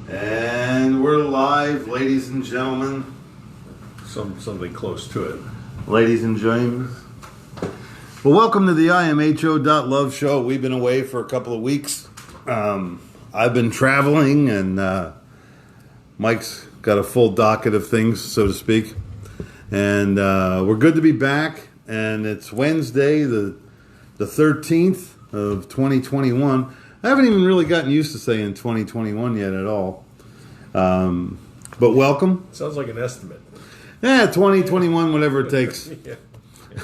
And we're live, ladies and gentlemen. Something close to it. Ladies and gentlemen. Well, welcome to the imho.love show. We've been away for a couple of weeks. I've been traveling, and Mike's got a full docket of things, so to speak. And we're good to be back. And it's Wednesday, the 13th of 2021. I haven't even really gotten used to saying 2021 yet at all. But welcome. Sounds like an estimate. Yeah, 2021, whatever it takes.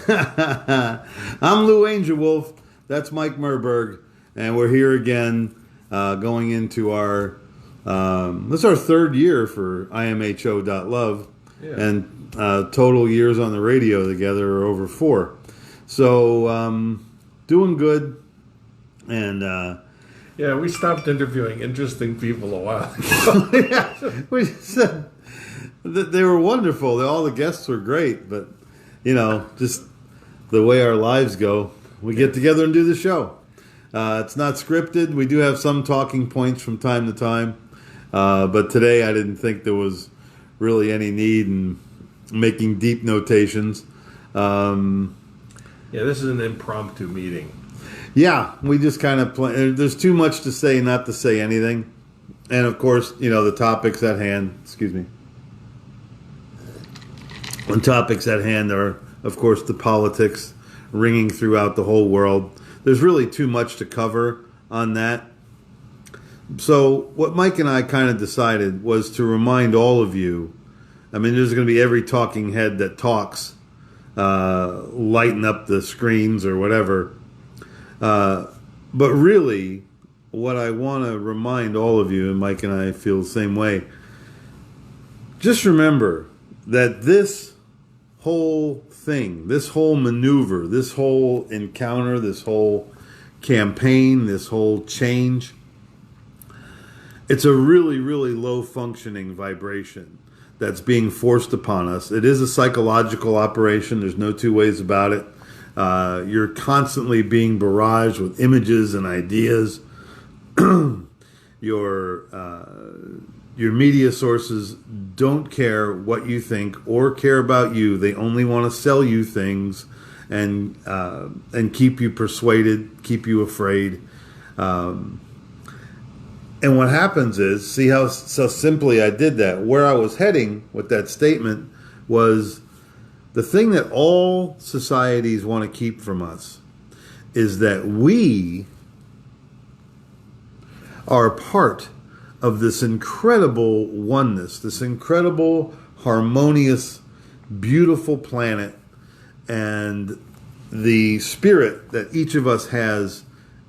I'm Lou Angelwolf. That's Mike Murburg. And we're here again going into our... this is our third year for imho.love. Yeah. And total years on the radio together are over 4. So, doing good. And... yeah, we stopped interviewing interesting people a while ago. Yeah, we said that they were wonderful. All the guests were great, but just the way our lives go, we get together and do the show. It's not scripted. We do have some talking points from time to time, but today I didn't think there was really any need in making deep notations. Yeah, this is an impromptu meeting. Yeah, we just kind of play. There's too much to say not to say anything. And, of course, the topics at hand. Excuse me. The topics at hand are, of course, the politics ringing throughout the whole world. There's really too much to cover on that. So what Mike and I kind of decided was to remind all of you, there's going to be every talking head that talks, lighten up the screens or whatever. But really, what I want to remind all of you, and Mike and I feel the same way, just remember that this whole thing, this whole maneuver, this whole encounter, this whole campaign, this whole change, it's a really, really low-functioning vibration that's being forced upon us. It is a psychological operation. There's no two ways about it. You're constantly being barraged with images and ideas. Your media sources don't care what you think or care about you. They only want to sell you things and keep you persuaded, keep you afraid. And what happens is, see how so simply I did that. Where I was heading with that statement was, the thing that all societies want to keep from us is that we are part of this incredible oneness, this incredible, harmonious, beautiful planet, and the spirit that each of us has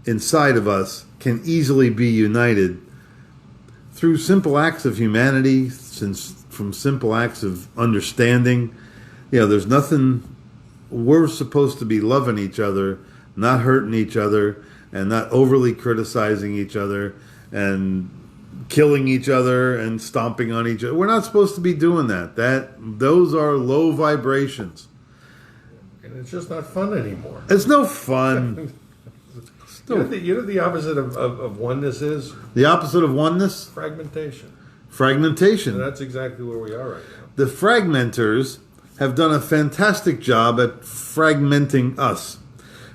inside of us can easily be united through simple acts of humanity, from simple acts of understanding. There's nothing. We're supposed to be loving each other, not hurting each other, and not overly criticizing each other, and killing each other and stomping on each other. We're not supposed to be doing that. Those are low vibrations. And it's just not fun anymore. It's no fun. You know the opposite of oneness is? The opposite of oneness? Fragmentation. Fragmentation. And that's exactly where we are right now. The fragmenters have done a fantastic job at fragmenting us.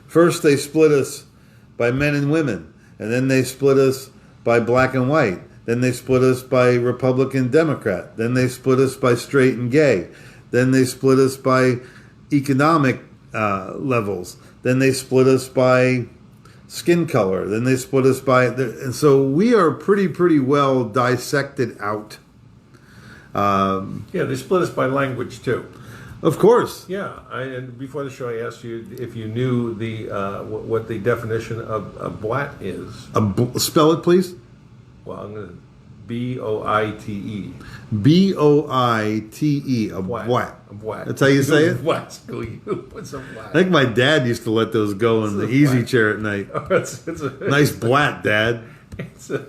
First, they split us by men and women, and then they split us by black and white. Then they split us by Republican, Democrat. Then they split us by straight and gay. Then they split us by economic levels. Then they split us by skin color. Then they split us by... and so we are pretty well dissected out. Yeah, they split us by language, too. Of course. Yeah, and before the show, I asked you if you knew what the definition of a bwat is. Spell it, please. Well, I'm going to B-O-I-T-E. B-O-I-T-E. A bwat. A bwat. That's how you say it? What? What's a bwat? I think my dad used to let those go in the easy chair at night. Oh, it's a nice bwat, Dad. It's a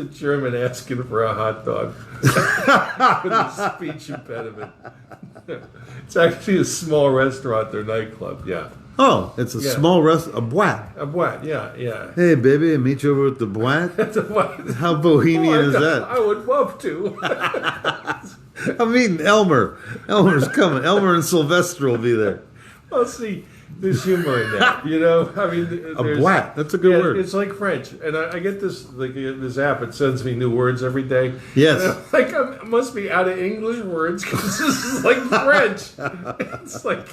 German asking for a hot dog with a speech impediment. It's actually a small restaurant or nightclub, yeah. Oh, it's a Yeah. small a boîte. A boîte, yeah. Hey, baby, I meet you over at the boîte. How bohemian is that? I would love to. I'm meeting Elmer. Elmer's coming. Elmer and Sylvester will be there. Well, see, there's humor in that, you know. I mean, A boîte. That's a good word. It's like French, and I get this this app. It sends me new words every day. Yes. And I'm like I must be out of English words because this is like French. It's like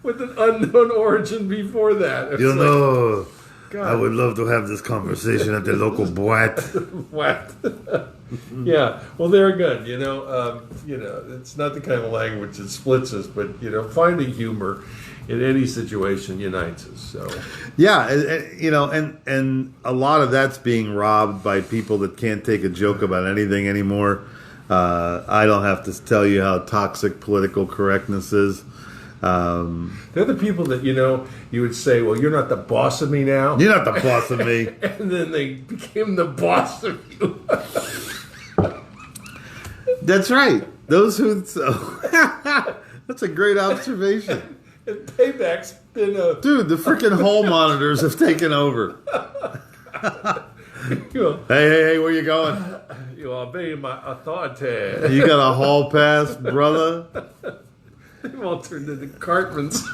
with an unknown origin before that. It's You like, know, God. I would love to have this conversation at the local boîte. What? Yeah, well, they're good. You know, it's not the kind of language that splits us, but finding humor in any situation unites us. So, Yeah, and a lot of that's being robbed by people that can't take a joke about anything anymore. I don't have to tell you how toxic political correctness is. they're the people that you would say, "Well, you're not the boss of me now," You're not the boss of me. and then they became the boss of you. That's right. Those who. That's a great observation. And payback's been a Dude, the freaking hall monitors have taken over. you Hey, where you going? obey my authority. You got a hall pass, brother? They've all turned into Cartmans.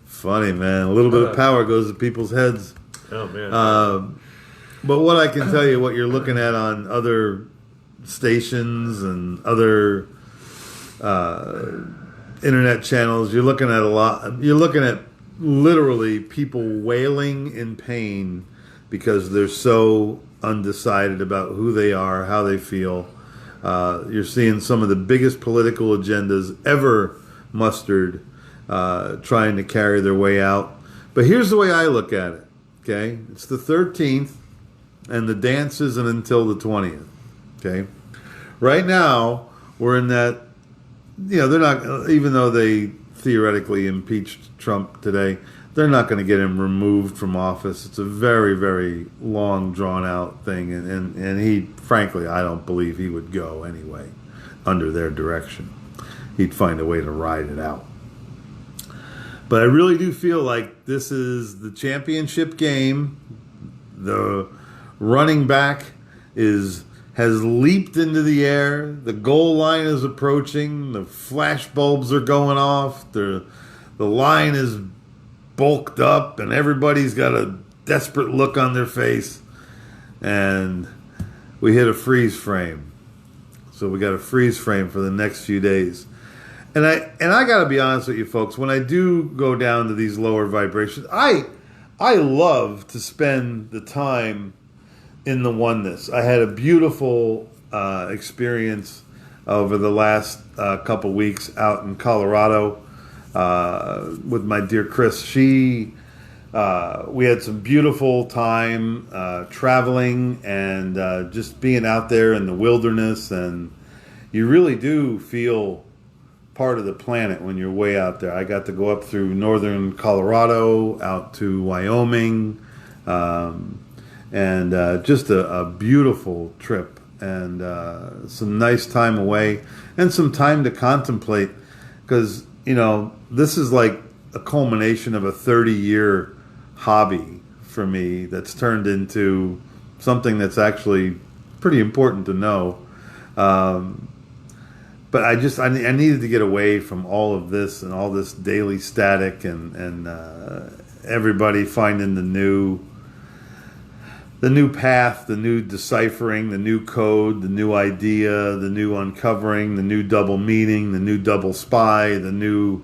Funny, man. A little bit of power goes to people's heads. Oh man. But what I can tell you, what you're looking at on other stations and other internet channels, you're looking at a lot. You're looking at literally people wailing in pain because they're so undecided about who they are, how they feel. You're seeing some of the biggest political agendas ever mustered trying to carry their way out. But here's the way I look at it. Okay, it's the 13th, and the dance isn't until the 20th. Okay, right now we're in that. They're not, even though they theoretically impeached Trump today, they're not going to get him removed from office. It's a very, very long, drawn-out thing, and he, frankly, I don't believe he would go anyway under their direction. He'd find a way to ride it out. But I really do feel like this is the championship game. The running back has leaped into the air. The goal line is approaching. The flash bulbs are going off. The line is bulked up, and everybody's got a desperate look on their face. And we hit a freeze frame. So we got a freeze frame for the next few days. And I got to be honest with you folks, when I do go down to these lower vibrations, I love to spend the time in the oneness. I had a beautiful experience over the last couple weeks out in Colorado with my dear Chris. We had some beautiful time traveling and just being out there in the wilderness, and you really do feel part of the planet when you're way out there. I got to go up through northern Colorado, out to Wyoming, and just a beautiful trip, and some nice time away, and some time to contemplate, because this is like a culmination of a 30-year hobby for me that's turned into something that's actually pretty important to know. But I needed to get away from all of this and all this daily static and everybody finding the new path, the new deciphering, the new code, the new idea, the new uncovering, the new double meaning, the new double spy, the new,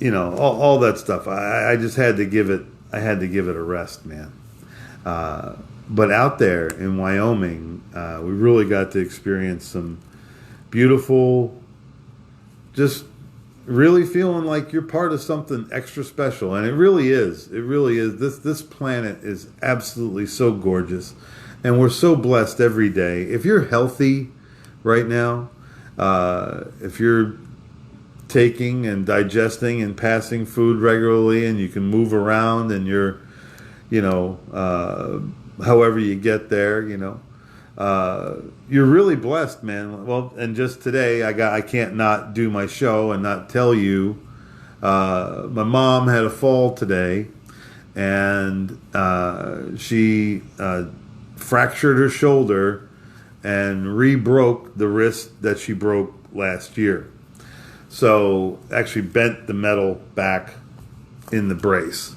all that stuff. I just had to give it a rest, man. But out there in Wyoming, we really got to experience some beautiful, just really feeling like you're part of something extra special. And it really is. This planet is absolutely so gorgeous, and we're so blessed every day. If you're healthy right now, if you're taking and digesting and passing food regularly, and you can move around, and you're however you get there, you're really blessed, man. Well, and just today, I can't not do my show and not tell you. My mom had a fall today, and she fractured her shoulder and re-broke the wrist that she broke last year. So actually bent the metal back in the brace.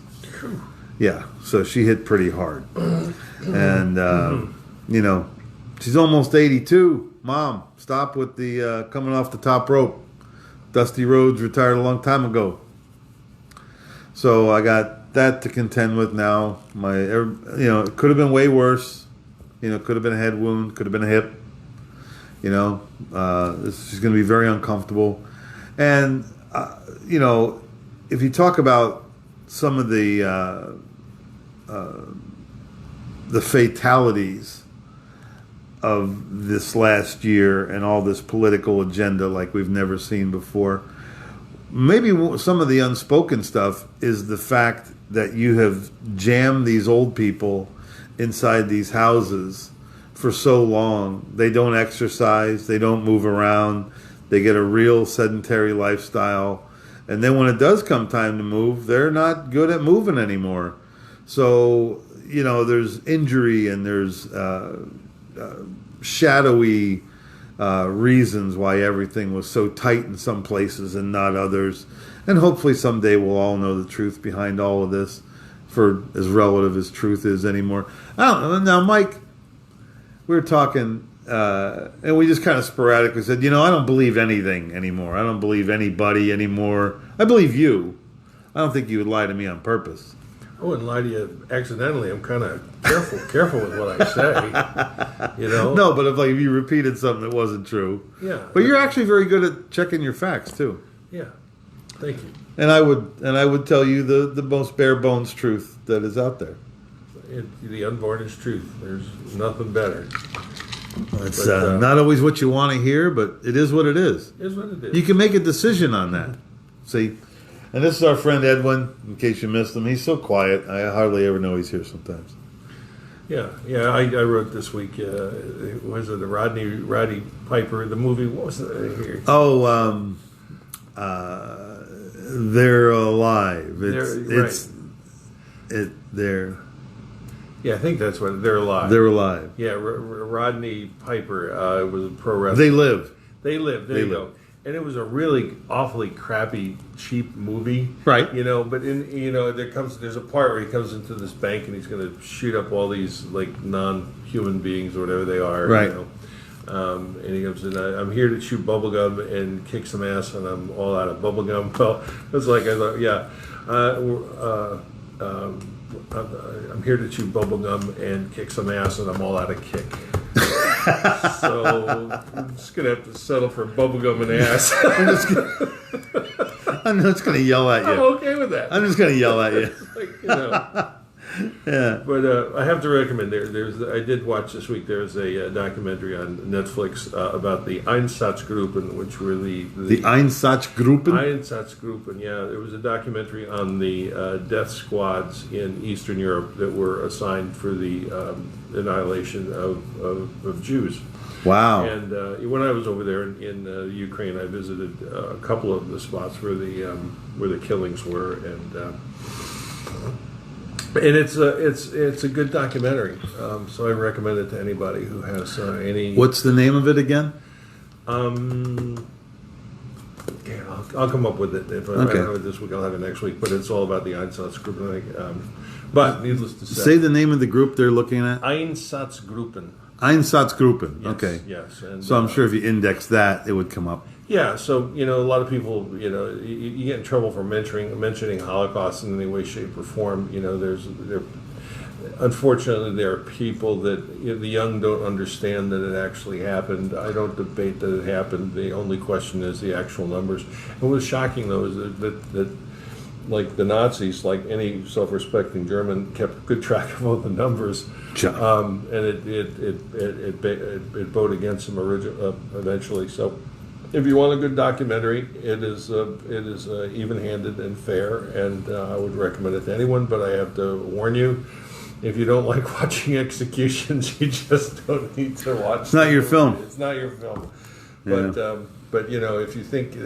Yeah, so she hit pretty hard. And, you know, she's almost 82. Mom, stop with the coming off the top rope. Dusty Rhodes retired a long time ago. So I got that to contend with now. It could have been way worse. You know, could have been a head wound, could have been a hip. You know, this is going to be very uncomfortable. And, if you talk about some of the fatalities of this last year and all this political agenda like we've never seen before, maybe some of the unspoken stuff is the fact that you have jammed these old people inside these houses for so long. They don't exercise, they don't move around, they get a real sedentary lifestyle, and then when it does come time to move, they're not good at moving anymore. So, you know, there's injury and there's shadowy reasons why everything was so tight in some places and not others. And hopefully someday we'll all know the truth behind all of this, for as relative as truth is anymore. I don't know. Now, Mike, we were talking, and we just kind of sporadically said, you know, I don't believe anything anymore. I don't believe anybody anymore. I believe you. I don't think you would lie to me on purpose. I wouldn't lie to you accidentally. I'm kind of careful with what I say. You know. No, but if you repeated something that wasn't true. Yeah. But you're actually very good at checking your facts too. Yeah. Thank you. And I would tell you the most bare bones truth that is out there. The unborn is truth. There's nothing better. It's not always what you want to hear, but it is what it is. It is what it is. You can make a decision on that. See? And this is our friend Edwin, in case you missed him. He's so quiet. I hardly ever know he's here sometimes. Yeah. I wrote this week, was it the Roddy Piper, the movie, what was it here? Oh, They're Alive. They're... Yeah, I think that's what, They're Alive. They're Alive. Yeah, Rodney Piper was a pro wrestler. They Live. They Live, there you go. And it was a really awfully crappy, cheap movie, right? You know, but there's a part where he comes into this bank and he's going to shoot up all these like non-human beings or whatever they are, right? You know? And he comes in. I'm here to chew bubblegum and kick some ass, and I'm all out of bubblegum. Well, it's like I thought, yeah. I'm here to chew bubblegum and kick some ass, and I'm all out of kick. So I'm just gonna have to settle for bubblegum and ass. I'm just gonna yell at you. I'm okay with that. I'm just gonna yell at you. Like, you know. Yeah. But I have to recommend I did watch this week. There's a documentary on Netflix about the Einsatzgruppen, which were the Einsatzgruppen. Einsatzgruppen, yeah. There was a documentary on the death squads in Eastern Europe that were assigned for the annihilation of Jews. Wow. And when I was over there in Ukraine, I visited a couple of the spots where the killings were, and it's a good documentary. So I recommend it to anybody who has any. What's the name of it again? Yeah, I'll come up with it. If I don't have it this week, I'll have it next week. But it's all about the Einsatzgruppen. But needless to say the name of the group they're looking at. Einsatzgruppen. Einsatzgruppen. Yes, okay. Yes. And, so I'm sure if you index that, it would come up. Yeah. So a lot of people, you get in trouble for mentioning Holocaust in any way, shape, or form. Unfortunately, there are people that the young don't understand that it actually happened. I don't debate that it happened. The only question is the actual numbers. And what was shocking, though, is that like the Nazis, like any self-respecting German, kept good track of all the numbers, and it bowed against them eventually. So, if you want a good documentary, it is even-handed and fair, and I would recommend it to anyone. But I have to warn you, if you don't like watching executions, you just don't need to watch. It's not your film. It's not your film. Yeah. But if you think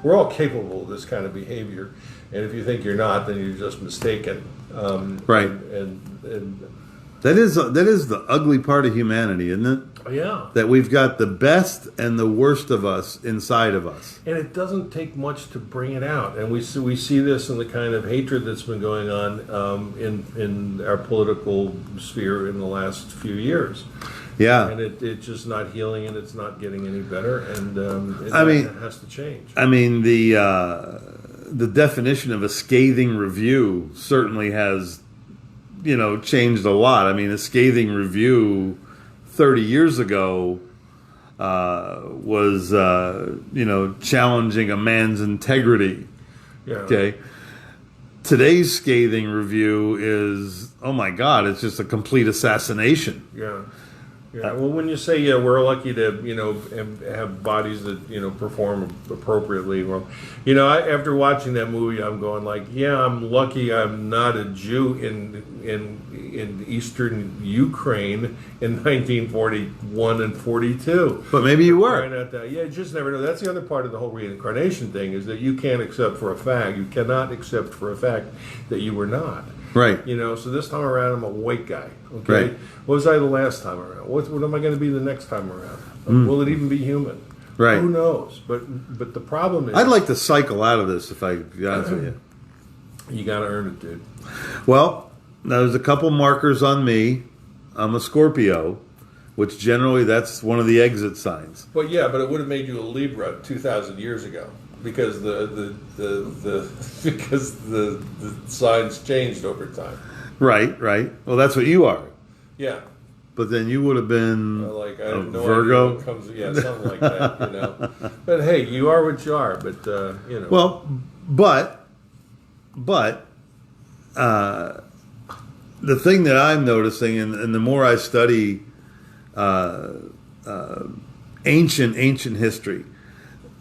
we're all capable of this kind of behavior, and if you think you're not, then you're just mistaken. Right. And that is the ugly part of humanity, isn't it? yeah. That we've got the best and the worst of us inside of us. And it doesn't take much to bring it out, and we see this in the kind of hatred that's been going on in our political sphere in the last few years. Yeah. And it's just not healing, and it's not getting any better, and it has to change. I mean, the definition of a scathing review certainly has, changed a lot. I mean, a scathing review 30 years ago was, challenging a man's integrity. Yeah. Okay. Today's scathing review is, oh my God, it's just a complete assassination. Yeah. Yeah. Well, when you say we're lucky to have bodies that perform appropriately, well, after watching that movie, I'm going like, I'm lucky I'm not a Jew in eastern Ukraine in 1941 and 42. But maybe you were. You just never know. That's the other part of the whole reincarnation thing, is that you can't accept for a fact. You cannot accept for a fact that you were not. Right. So this time around, I'm a white guy. Okay. Right. What was I the last time around? What am I going to be the next time around? Will it even be human? Right. Who knows? But the problem is, I'd like to cycle out of this, if I be honest with you. You got to earn it, dude. Well, there's a couple markers on me. I'm a Scorpio, which generally that's one of the exit signs. Well, yeah, but it would have made you a Libra 2,000 years ago, because the signs changed over time. Right. Well, that's what you are. Yeah. But then you would have been I a have no Virgo. idea what comes, something like that, But hey, you are what you are. But Well, but the thing that I'm noticing, and the more I study ancient history,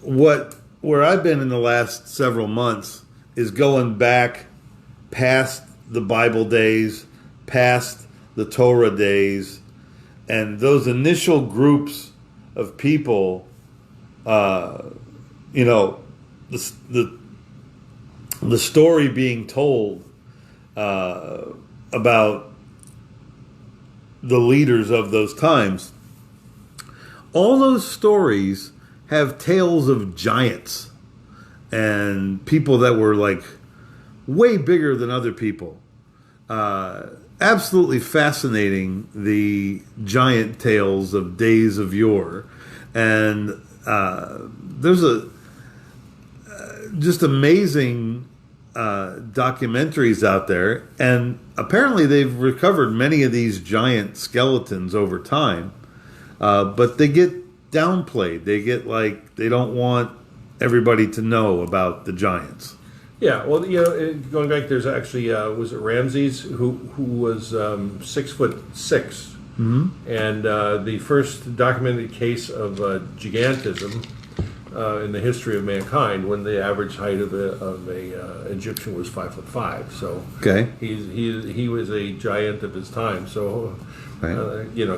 where I've been in the last several months is going back past the Bible days, past the Torah days, and those initial groups of people, the story being told about the leaders of those times, all those stories have tales of giants and people that were like way bigger than other people. Absolutely fascinating, the giant tales of days of yore. And there's just amazing documentaries out there. And apparently they've recovered many of these giant skeletons over time. But they get downplayed. They get they don't want everybody to know about the giants. Yeah, well, going back, there's actually was it Ramses who was 6'6", Mm-hmm. and the first documented case of gigantism in the history of mankind, when the average height of a Egyptian was 5'5". So Okay. he was a giant of his time. So Right.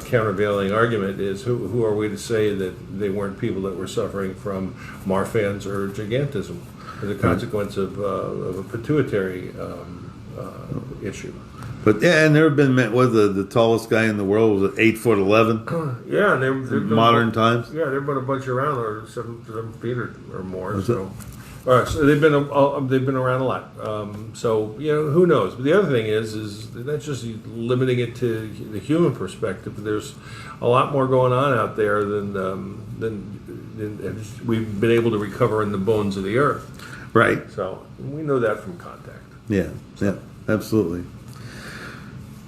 countervailing argument is who are we to say that they weren't people that were suffering from Marfan's or gigantism as a consequence of a pituitary issue. But yeah, and there have been the tallest guy in the world was 8'11". Yeah, and they're Modern times. Yeah, they've been a bunch around, or 7 feet or more. So, all right, so they've been around a lot. So who knows? But the other thing is that's just limiting it to the human perspective. There's a lot more going on out there than we've been able to recover in the bones of the earth. Right. So we know that from contact. Yeah, absolutely.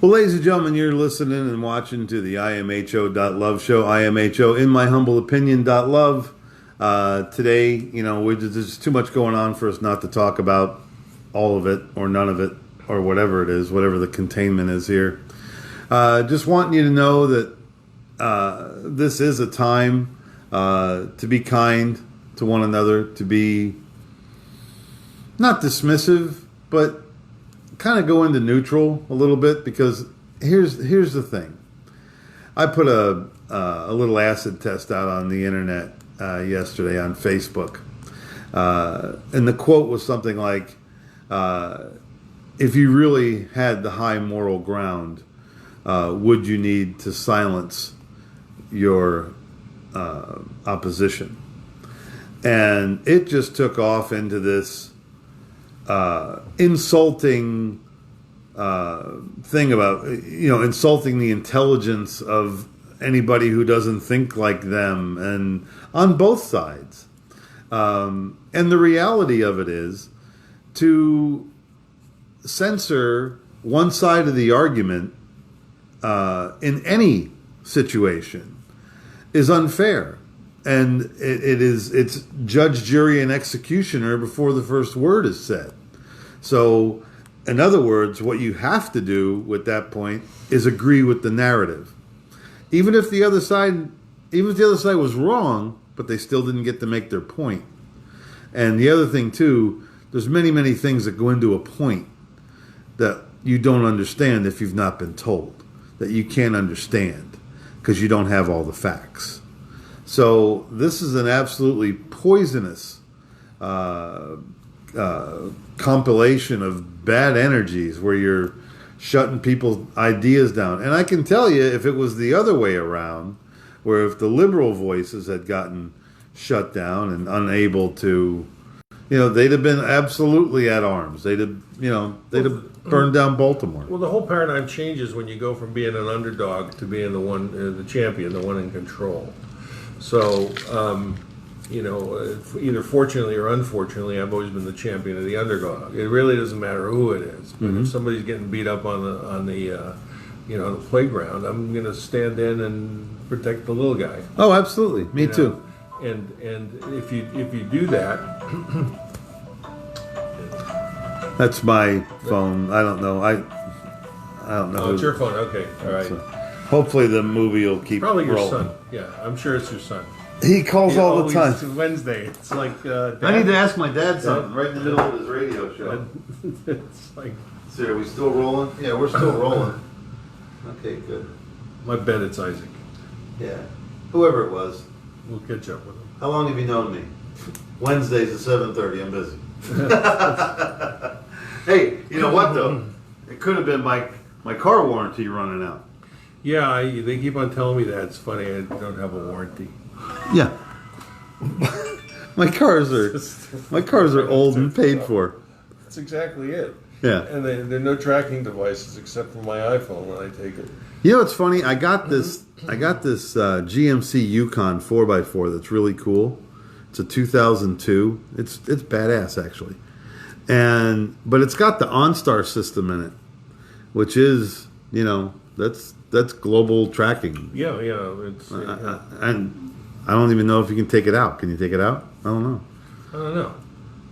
Well, ladies and gentlemen, you're listening and watching to the imho.love show, imho, in my humble opinion.love. Today, there's too much going on for us not to talk about all of it or none of it or whatever it is, whatever the containment is here. Just wanting you to know that this is a time to be kind to one another, to be not dismissive, but kind of go into neutral a little bit, because here's the thing. I put a little acid test out on the internet yesterday on Facebook, and the quote was something like, "If you really had the high moral ground, would you need to silence your opposition?" And it just took off into this insulting thing about, insulting the intelligence of anybody who doesn't think like them, and on both sides. And the reality of it is, to censor one side of the argument in any situation is unfair. And it's judge, jury, and executioner before the first word is said. So, in other words, what you have to do with that point is agree with the narrative. Even if the other side was wrong, but they still didn't get to make their point. And the other thing too, there's many, many things that go into a point that you don't understand if you've not been told, that you can't understand because you don't have all the facts. So this is an absolutely poisonous compilation of bad energies where you're shutting people's ideas down. And I can tell you, if it was the other way around, where if the liberal voices had gotten shut down and unable to, they'd have been absolutely at arms. They'd have burned down Baltimore. Well, the whole paradigm changes when you go from being an underdog to being the champion, the one in control. So, either fortunately or unfortunately, I've always been the champion of the underdog. It really doesn't matter who it is. But if somebody's getting beat up on the playground, I'm going to stand in and protect the little guy. Oh, absolutely. Me too. And if you do that, that's my phone. I don't know. I don't know. Oh, it's your phone. Okay, all right. So, hopefully, the movie will keep probably your rolling. son. Yeah, I'm sure it's your son. He calls all the time. It's Wednesday. It's like I need to ask my dad something right in the middle of his radio show. It's like. So are we still rolling? Yeah, we're still rolling. Okay, good. I bet it's Isaac. Yeah, whoever it was. We'll catch up with him. How long have you known me? Wednesdays at 7:30. I'm busy. Hey, you know what though? It could have been my car warranty running out. Yeah, they keep on telling me that. It's funny. I don't have a warranty. Yeah. my cars are old and paid for. That's exactly it. Yeah. And there are no tracking devices except for my iPhone when I take it. You know what's funny? I got this GMC Yukon 4x4 that's really cool. It's a 2002. It's badass actually. But it's got the OnStar system in it, which is, that's global tracking. Yeah, it's and I don't even know if you can take it out. Can you take it out? I don't know. I don't know.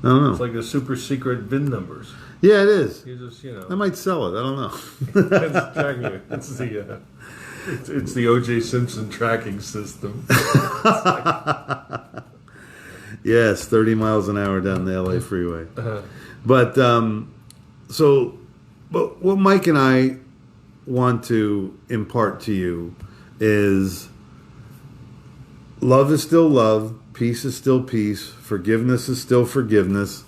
I don't know. It's like the super secret VIN numbers. Yeah, it is. You just, I might sell it. I don't know. It's tracking you. It's the O.J. Simpson tracking system. Yes, 30 miles an hour down the L.A. freeway. Uh-huh. But what Mike and I want to impart to you is love is still love, peace is still peace, forgiveness is still forgiveness.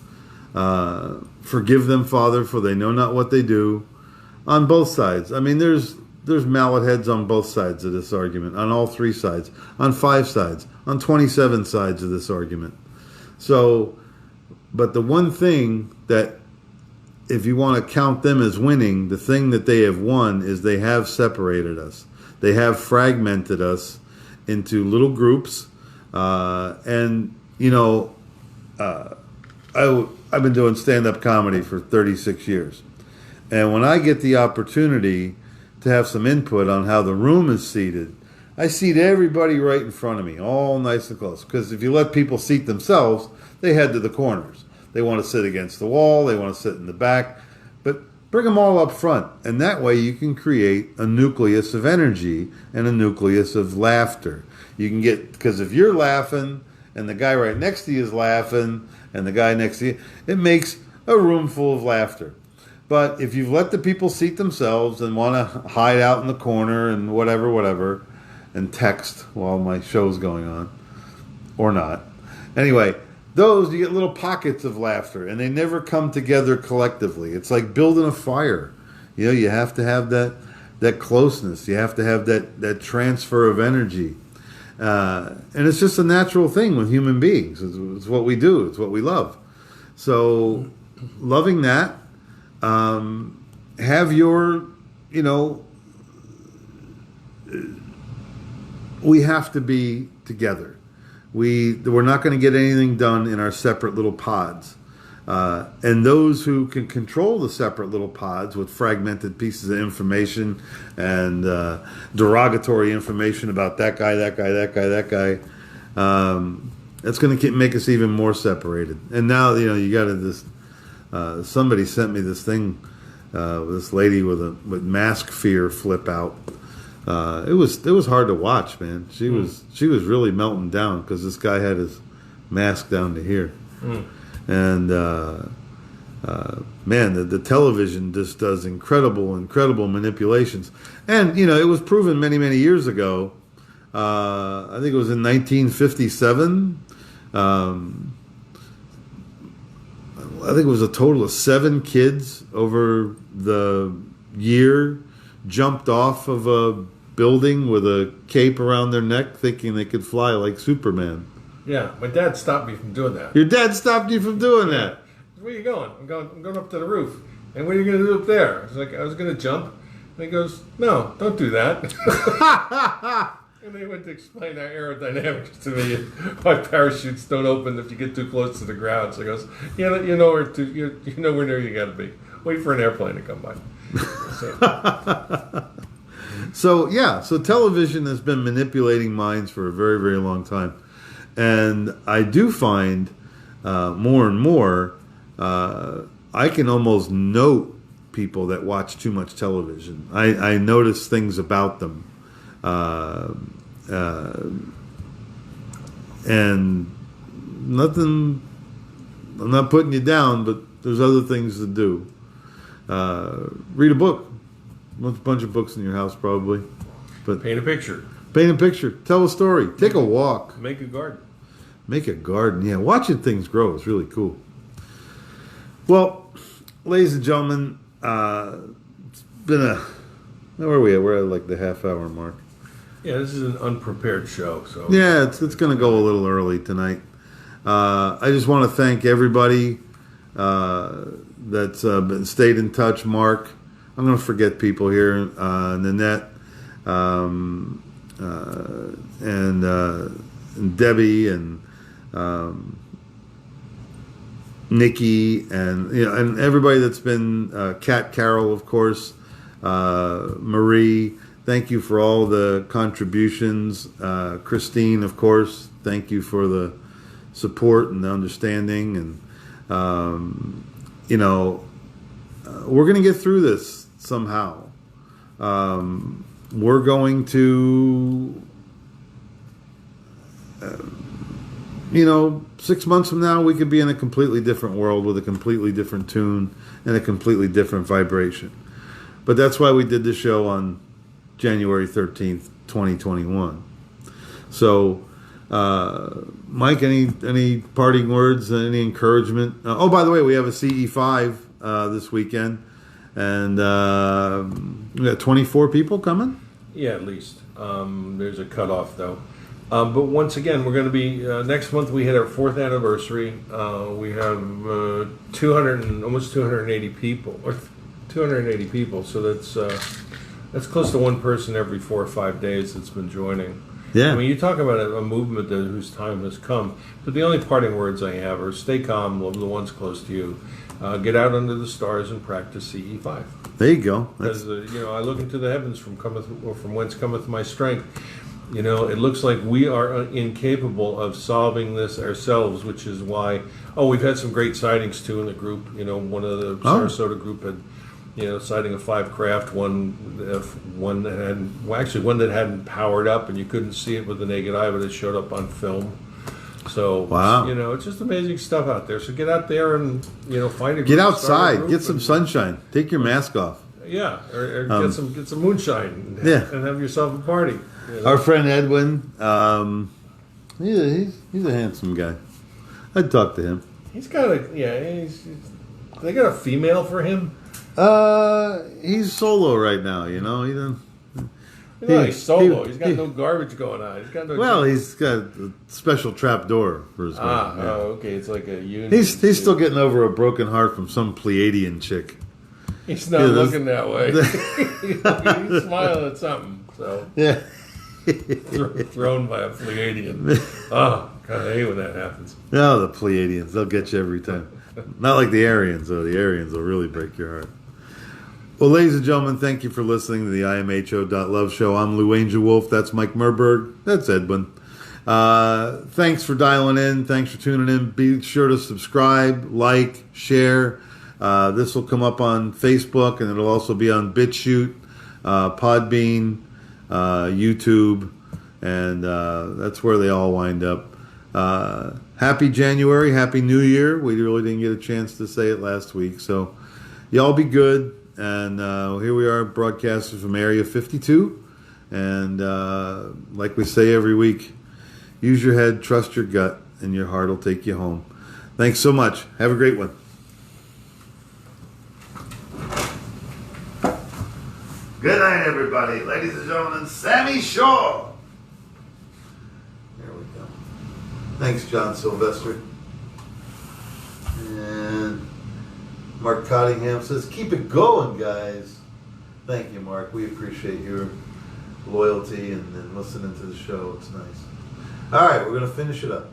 Forgive them, Father, for they know not what they do. On both sides. I mean, there's mallet heads on both sides of this argument, on all three sides, on 5 sides, on 27 sides of this argument. So, but the one thing that, if you want to count them as winning, the thing that they have won is they have separated us. They have fragmented us into little groups. I've been doing stand-up comedy for 36 years. And when I get the opportunity to have some input on how the room is seated, I seat everybody right in front of me, all nice and close. Because if you let people seat themselves, they head to the corners. They want to sit against the wall. They want to sit in the back. But bring them all up front. And that way you can create a nucleus of energy and a nucleus of laughter. You can get, because if you're laughing and the guy right next to you is laughing and the guy next to you, it makes a room full of laughter. But if you've let the people seat themselves and want to hide out in the corner and whatever, and text while my show's going on, or not. Anyway, those, you get little pockets of laughter, and they never come together collectively. It's like building a fire. You know, you have to have that closeness. You have to have that transfer of energy. And it's just a natural thing with human beings. It's what we do. It's what we love. So loving that, have your, we have to be together. We're not going to get anything done in our separate little pods. And those who can control the separate little pods with fragmented pieces of information and derogatory information about that guy, that's going to make us even more separated. And now, you got this. Somebody sent me this thing, this lady with mask fear flip out. It was hard to watch, man. She was really melting down because this guy had his mask down to here. And man, the television just does incredible manipulations. And it was proven many years ago. I think it was in 1957. I think it was a total of 7 kids over the year jumped off of a building with a cape around their neck, thinking they could fly like Superman. Yeah, my dad stopped me from doing that. Your dad stopped you from doing that? Where are you going? I'm going up to the roof. And what are you going to do up there? I was like, I was going to jump. And he goes, no, don't do that. And they went to explain our aerodynamics to me. Why parachutes don't open if you get too close to the ground. So he goes, yeah, you know where near you got to be. Wait for an airplane to come by. So television has been manipulating minds for a very, very long time. And I do find more and more, I can almost note people that watch too much television. I notice things about them. And nothing, I'm not putting you down, but there's other things to do. Read a book. A bunch of books in your house, probably. But paint a picture. Tell a story. Take a walk. Make a garden. Yeah, watching things grow is really cool. Well, ladies and gentlemen, it's been where are we at? We're at like the half-hour mark. Yeah, this is an unprepared show. So yeah, it's going to go a little early tonight. I just want to thank everybody that's stayed in touch. Mark, I'm going to forget people here. Nanette, and Debbie, and Nikki, and everybody that's been Kat Carroll, of course, Marie. Thank you for all the contributions. Christine, of course, thank you for the support and the understanding. And, we're going to get through this somehow. We're going to, 6 months from now, we could be in a completely different world with a completely different tune and a completely different vibration. But that's why we did this show on January 13th, 2021. So, Mike, any parting words, any encouragement? By the way, we have a CE5 this weekend, and we got 24 people coming? Yeah, at least. There's a cutoff, though. But once again, we're going to be, next month we hit our 4th anniversary. We have almost 280 people, or 280 people, so that's close to one person every 4 or 5 days that's been joining. Yeah. I mean, you talk about a movement whose time has come, but the only parting words I have are stay calm, love the ones close to you, get out under the stars and practice CE5. There you go. Because, I look into the heavens from whence cometh my strength. It looks like we are incapable of solving this ourselves, which is why, we've had some great sightings too in the group. One of the Sarasota group had, sighting of 5 craft, one that hadn't powered up and you couldn't see it with the naked eye, but it showed up on film. So, wow. It's just amazing stuff out there. So get out there and, find a group. Get start a outside. group Get some sunshine. Take your mask off. Yeah, or get some moonshine and, Yeah. and have yourself a party. Our friend Edwin, he's a handsome guy. I'd talk to him. He's got they got a female for him? He's solo right now, He doesn't... He's solo. He's got no garbage going on. He's got no. He's got a special trap door for his garbage. Okay. It's like a unit. He's still getting over a broken heart from some Pleiadian chick. He's not looking that way. He's smiling at something. So yeah, thrown by a Pleiadian. Oh, God, I hate when that happens. No, the Pleiadians, they'll get you every time. Not like the Aryans, though. The Aryans will really break your heart. Well, ladies and gentlemen, thank you for listening to the imho.love show. I'm Lou Angelwolf. That's Mike Murburg. That's Edwin. Thanks for dialing in. Thanks for tuning in. Be sure to subscribe, like, share. This will come up on Facebook, and it'll also be on BitChute, Podbean, YouTube, and that's where they all wind up. Happy January. Happy New Year. We really didn't get a chance to say it last week, so y'all be good. And here we are broadcasting from Area 52. And like we say every week, use your head, trust your gut, and your heart will take you home. Thanks so much. Have a great one. Good night, everybody. Ladies and gentlemen, Sammy Shaw. There we go. Thanks, John Sylvester. And Mark Cottingham says, keep it going, guys. Thank you, Mark. We appreciate your loyalty and listening to the show. It's nice. All right, we're going to finish it up.